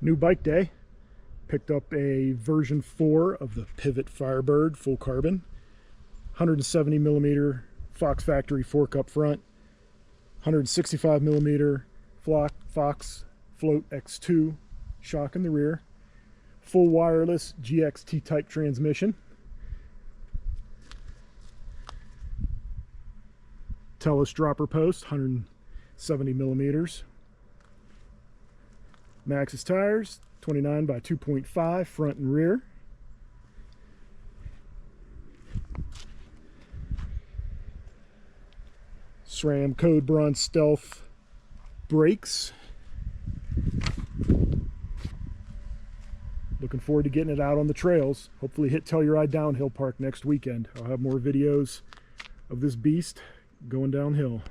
New bike day. Picked up a version 4 of the Pivot Firebird full carbon. 170 millimeter Fox factory fork up front. 165 millimeter Fox float X2 shock in the rear. Full wireless GXT type transmission. Tellus dropper post, 170 millimeters. Maxxis tires, 29 by 2.5 front and rear. SRAM Code Bronze Stealth brakes. Looking forward to getting it out on the trails. Hopefully hit Telluride Downhill Park next weekend. I'll have more videos of this beast going downhill.